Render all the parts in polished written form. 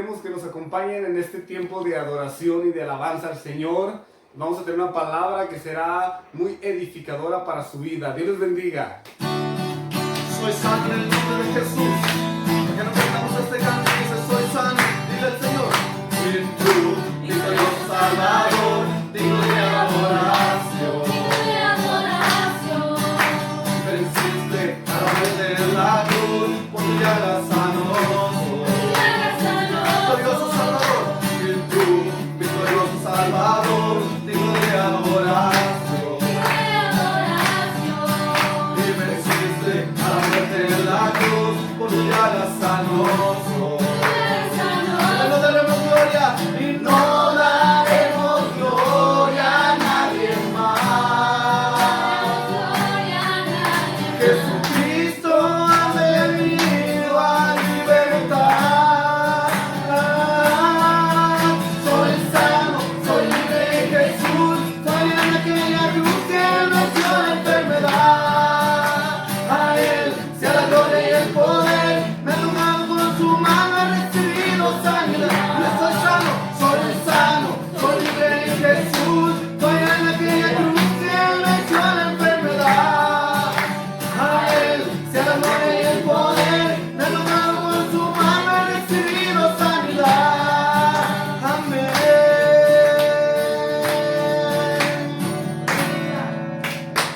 queremos que nos acompañen en este tiempo de adoración y de alabanza al Señor. Vamos a tener una palabra que será muy edificadora para su vida. Dios les bendiga. Soy sano en el nombre de Jesús. Que nos cantamos este canto y dice: soy sano, dile al Señor. Y tú, victorioso Salvador, digno de adoración. Venciste a la muerte en la cruz, por tu llaga sano. Victorioso Salvador, y tú, victorioso Salvador, digno de adoración. Y venciste a la muerte en la cruz, por tu llaga sano. No daremos gloria y no daremos gloria a nadie más. Jesucristo ha venido a libertar. Soy sano, soy libre en Jesús. Soy en aquella cruz que venció la enfermedad. A Él sea la gloria y el poder. Me ha tomado con su mano, he recibido sanidad. Yo soy sano, soy libre en Jesús. Soy en aquella cruz que venció la enfermedad. A Él sea la gloria y el poder. Me ha tomado con su mano, he recibido sanidad. Amén.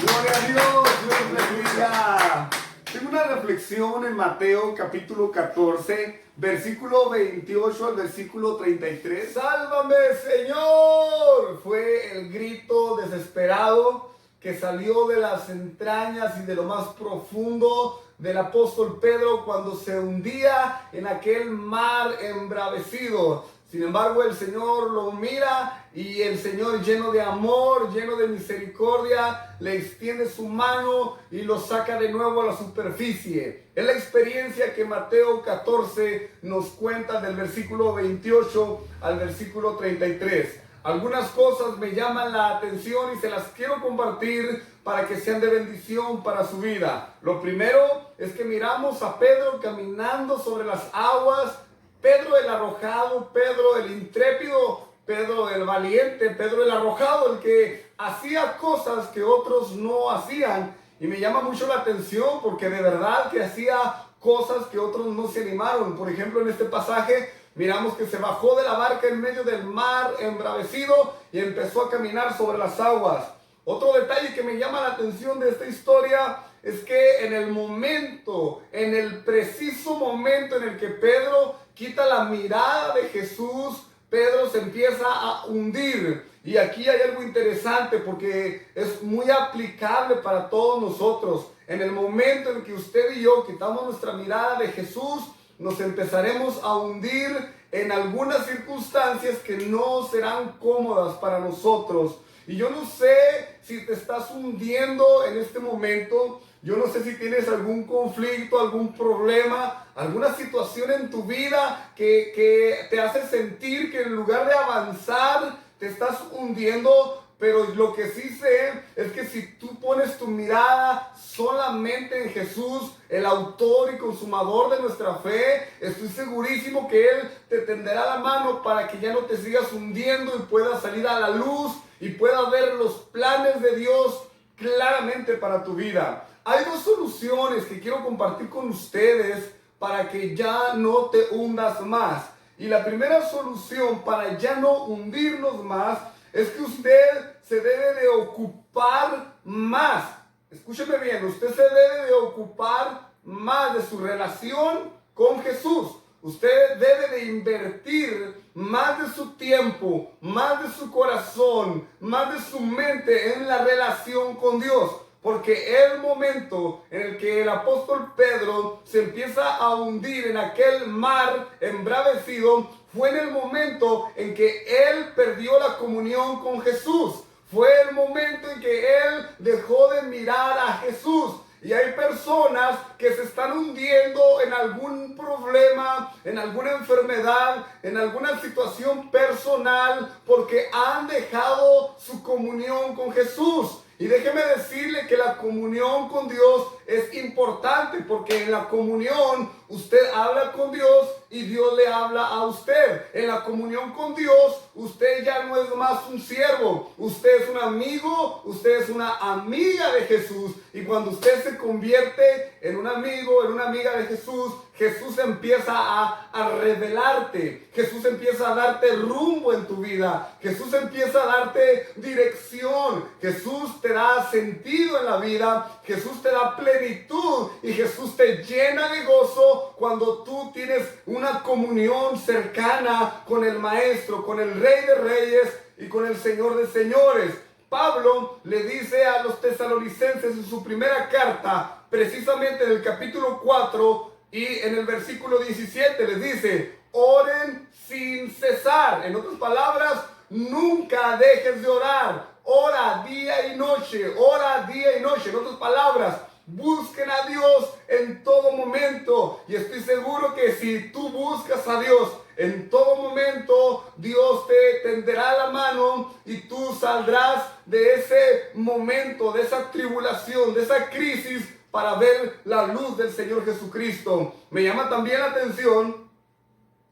Gloria a Dios, Dios les bendiga. Tengo una reflexión en Mateo capítulo 14, versículo 28 al versículo 33. ¡Sálvame, Señor! Fue el grito desesperado que salió de las entrañas y de lo más profundo del apóstol Pedro cuando se hundía en aquel mar embravecido. Sin embargo, el Señor lo mira y el Señor, lleno de amor, lleno de misericordia, le extiende su mano y lo saca de nuevo a la superficie. Es la experiencia que Mateo 14 nos cuenta del versículo 28 al versículo 33. Algunas cosas me llaman la atención y se las quiero compartir para que sean de bendición para su vida. Lo primero es que miramos a Pedro caminando sobre las aguas. Pedro el arrojado, Pedro el intrépido, Pedro el valiente, Pedro el arrojado, el que hacía cosas que otros no hacían. Y me llama mucho la atención porque de verdad que hacía cosas que otros no se animaron. Por ejemplo, en este pasaje miramos que se bajó de la barca en medio del mar embravecido y empezó a caminar sobre las aguas. Otro detalle que me llama la atención de esta historia es que en el momento, en el preciso momento en el que Pedro quita la mirada de Jesús, Pedro se empieza a hundir. Y aquí hay algo interesante porque es muy aplicable para todos nosotros. En el momento en que usted y yo quitamos nuestra mirada de Jesús, nos empezaremos a hundir en algunas circunstancias que no serán cómodas para nosotros. Y yo no sé si te estás hundiendo en este momento. Yo no sé si tienes algún conflicto, algún problema, alguna situación en tu vida que te hace sentir que en lugar de avanzar te estás hundiendo. Pero lo que sí sé es que si tú pones tu mirada solamente en Jesús, el autor y consumador de nuestra fe, estoy segurísimo que Él te tenderá la mano para que ya no te sigas hundiendo y puedas salir a la luz y puedas ver los planes de Dios claramente para tu vida. Hay dos soluciones que quiero compartir con ustedes para que ya no te hundas más. Y la primera solución para ya no hundirnos más es que usted se debe de ocupar más. Escúcheme bien, usted se debe de ocupar más de su relación con Jesús. Usted debe de invertir más de su tiempo, más de su corazón, más de su mente en la relación con Dios. Porque el momento en el que el apóstol Pedro se empieza a hundir en aquel mar embravecido, fue en el momento en que él perdió la comunión con Jesús. Fue el momento en que él dejó de mirar a Jesús. Y hay personas que se están hundiendo en algún problema, en alguna enfermedad, en alguna situación personal, porque han dejado su comunión con Jesús. Y déjeme decirle que la comunión con Dios es importante porque en la comunión usted habla con Dios y Dios le habla a usted. En la comunión con Dios usted ya no es más un siervo, usted es un amigo, usted es una amiga de Jesús. Y cuando usted se convierte en un amigo, en una amiga de Jesús, Jesús empieza a revelarte, Jesús empieza a darte rumbo en tu vida, Jesús empieza a darte dirección, Jesús te da sentido en la vida, Jesús te da plenitud y Jesús te llena de gozo cuando tú tienes una comunión cercana con el Maestro, con el Rey de Reyes y con el Señor de Señores. Pablo le dice a los tesalonicenses en su primera carta, precisamente en el capítulo 4 y en el versículo 17, les dice: oren sin cesar. En otras palabras, nunca dejes de orar. Ora día y noche, ora día y noche. En otras palabras, busquen a Dios en todo momento. Y estoy seguro que si tú buscas a Dios en todo momento, Dios te tenderá la mano y tú saldrás de ese momento, de esa tribulación, de esa crisis, para ver la luz del Señor Jesucristo. Me llama también la atención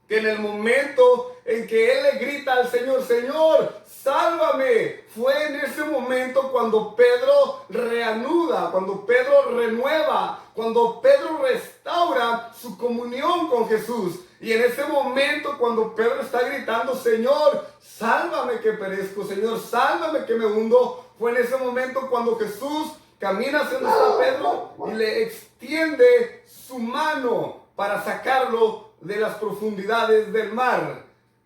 que en el momento en que él le grita al Señor: Señor, sálvame, fue en ese momento cuando Pedro reanuda, cuando Pedro renueva, cuando Pedro restaura su comunión con Jesús. Y en ese momento cuando Pedro está gritando: Señor, sálvame que perezco, Señor, sálvame que me hundo, fue en ese momento cuando Jesús camina hacia nuestro Pedro y le extiende su mano para sacarlo de las profundidades del mar.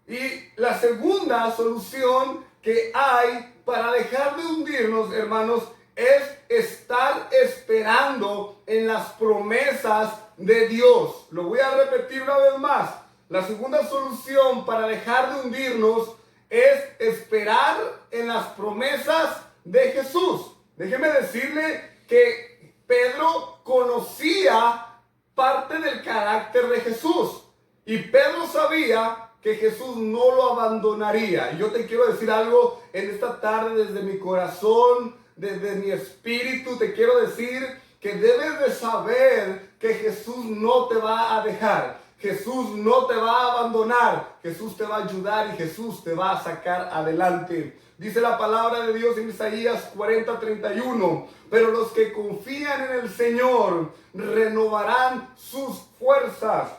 Y la segunda solución que hay para dejar de hundirnos, hermanos, es estar esperando en las promesas de Dios. Lo voy a repetir una vez más. La segunda solución para dejar de hundirnos es esperar en las promesas de Jesús. Déjeme decirle que Pedro conocía parte del carácter de Jesús. Y Pedro sabía que Jesús no lo abandonaría. Y yo te quiero decir algo en esta tarde desde mi corazón, desde mi espíritu. Te quiero decir que debes de saber que Jesús no te va a dejar. Jesús no te va a abandonar. Jesús te va a ayudar y Jesús te va a sacar adelante. Dice la palabra de Dios en Isaías 40:31. Pero los que confían en el Señor renovarán sus fuerzas.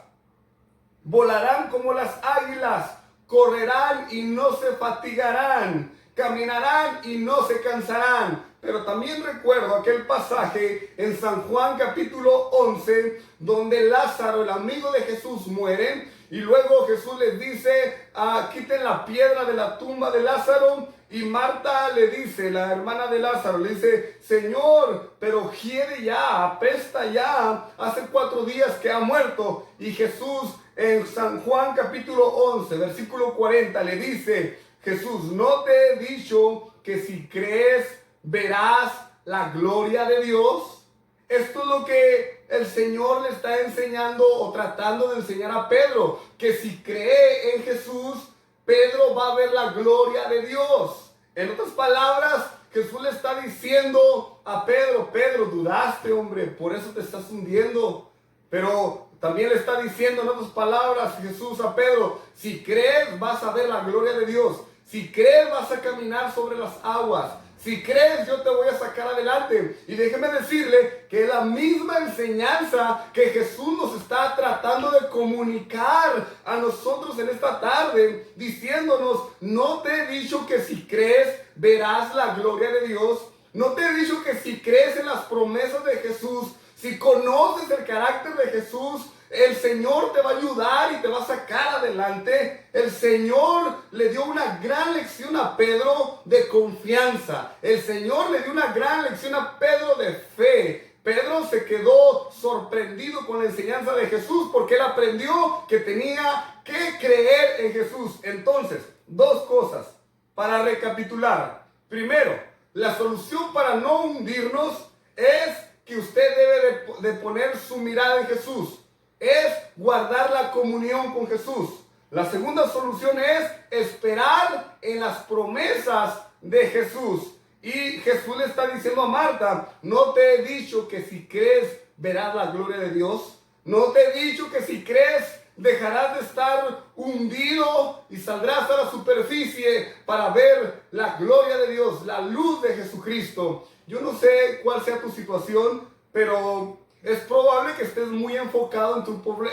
Volarán como las águilas, correrán y no se fatigarán, caminarán y no se cansarán. Pero también recuerdo aquel pasaje en San Juan capítulo 11, donde Lázaro, el amigo de Jesús, muere. Y luego Jesús les dice: quiten la piedra de la tumba de Lázaro. Y Marta le dice, la hermana de Lázaro, le dice: Señor, pero hiede ya, apesta ya, hace 4 días que ha muerto. Y Jesús en San Juan capítulo 11, versículo 40, le dice: Jesús, ¿no te he dicho que si crees verás la gloria de Dios? Esto es lo que el Señor le está enseñando o tratando de enseñar a Pedro, que si cree en Jesús, Pedro va a ver la gloria de Dios. En otras palabras, Jesús le está diciendo a Pedro: Pedro, dudaste, hombre, por eso te estás hundiendo. Pero también le está diciendo en otras palabras Jesús a Pedro: si crees, vas a ver la gloria de Dios. Si crees, vas a caminar sobre las aguas. Si crees, yo te voy a sacar adelante. Y déjeme decirle que es la misma enseñanza que Jesús nos está tratando de comunicar a nosotros en esta tarde, diciéndonos: no te he dicho que si crees verás la gloria de Dios. No te he dicho que si crees en las promesas de Jesús, si conoces el carácter de Jesús, el Señor te va a ayudar y te va a sacar adelante. El Señor le dio una gran lección a Pedro de confianza. El Señor le dio una gran lección a Pedro de fe. Pedro se quedó sorprendido con la enseñanza de Jesús porque él aprendió que tenía que creer en Jesús. Entonces, 2 cosas para recapitular. Primero, la solución para no hundirnos es que usted debe de poner su mirada en Jesús. Es guardar la comunión con Jesús. La segunda solución es esperar en las promesas de Jesús. Y Jesús le está diciendo a Marta, ¿no te he dicho que si crees verás la gloria de Dios? ¿No te he dicho que si crees dejarás de estar hundido y saldrás a la superficie para ver la gloria de Dios, la luz de Jesucristo? Yo no sé cuál sea tu situación, pero es probable que estés muy enfocado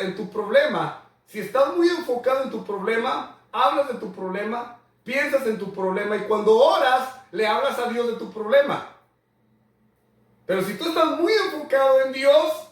en tu problema. Si estás muy enfocado en tu problema, hablas de tu problema, piensas en tu problema y cuando oras, le hablas a Dios de tu problema. Pero si tú estás muy enfocado en Dios,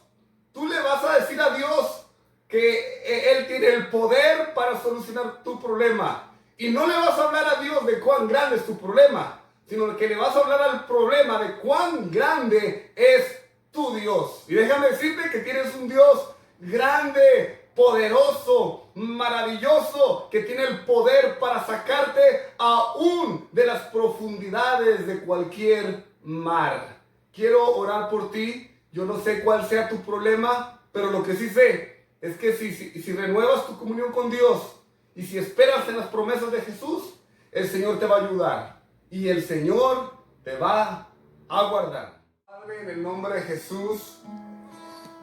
tú le vas a decir a Dios que Él tiene el poder para solucionar tu problema. Y no le vas a hablar a Dios de cuán grande es tu problema, sino que le vas a hablar al problema de cuán grande es tu Dios. Y déjame decirte que tienes un Dios grande, poderoso, maravilloso, que tiene el poder para sacarte aún de las profundidades de cualquier mar. Quiero orar por ti. Yo no sé cuál sea tu problema, pero lo que sí sé es que si renuevas tu comunión con Dios y si esperas en las promesas de Jesús, el Señor te va a ayudar y el Señor te va a guardar. Padre, en el nombre de Jesús,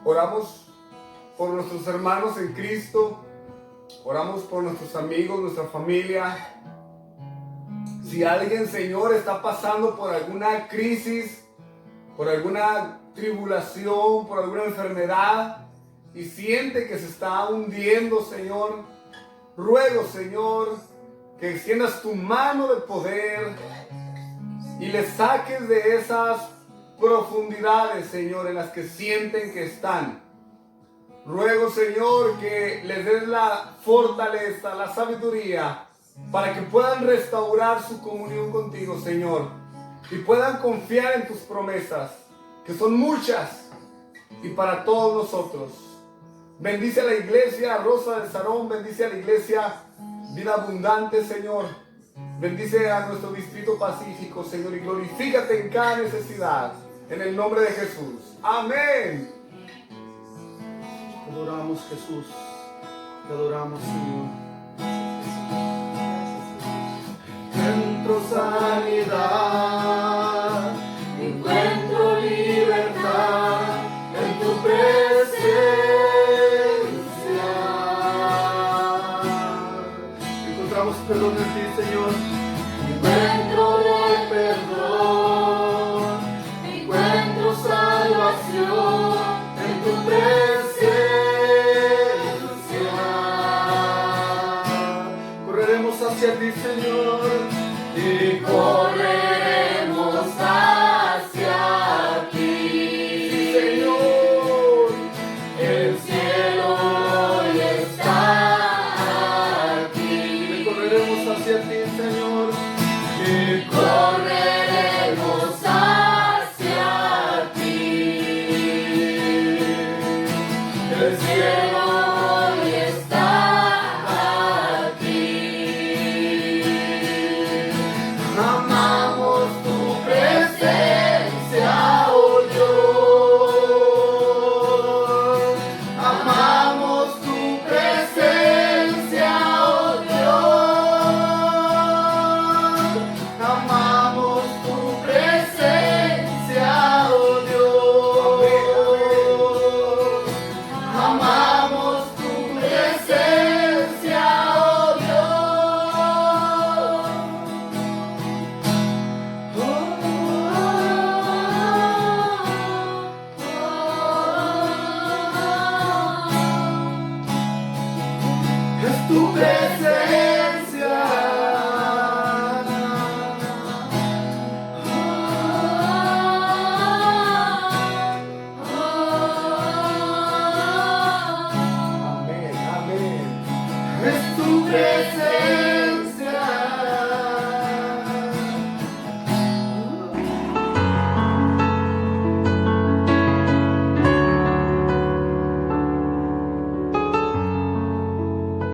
oramos por nuestros hermanos en Cristo, oramos por nuestros amigos, nuestra familia. Si alguien, Señor, está pasando por alguna crisis, por alguna tribulación, por alguna enfermedad y siente que se está hundiendo, Señor, ruego, Señor, que extiendas tu mano de poder y le saques de esas profundidades, Señor, en las que sienten que están. Ruego, Señor, que les des la fortaleza, la sabiduría, para que puedan restaurar su comunión contigo, Señor, y puedan confiar en tus promesas, que son muchas, y para todos nosotros. Bendice a la iglesia Rosa de Sarón, bendice a la iglesia Vida Abundante, Señor. Bendice a nuestro distrito Pacífico, Señor, y glorifícate en cada necesidad, en el nombre de Jesús. Amén. Te adoramos, Jesús. Te adoramos, Señor. Encuentro sanidad, encuentro libertad en tu presencia. Encontramos perdón en ti, Señor. Encuentro perdón, encuentro salvación en tu presencia. Correremos hacia ti, Señor, y correremos hacia ti, Señor. El cielo hoy está aquí. Y correremos hacia ti, Señor, y correremos hacia ti. El cielo hoy está aquí. Amamos tu presencia, oh Dios. Amamos tu presencia, oh Dios. Amamos tu presencia, oh Dios. Amamos tu presencia, oh Dios. Es tu presencia.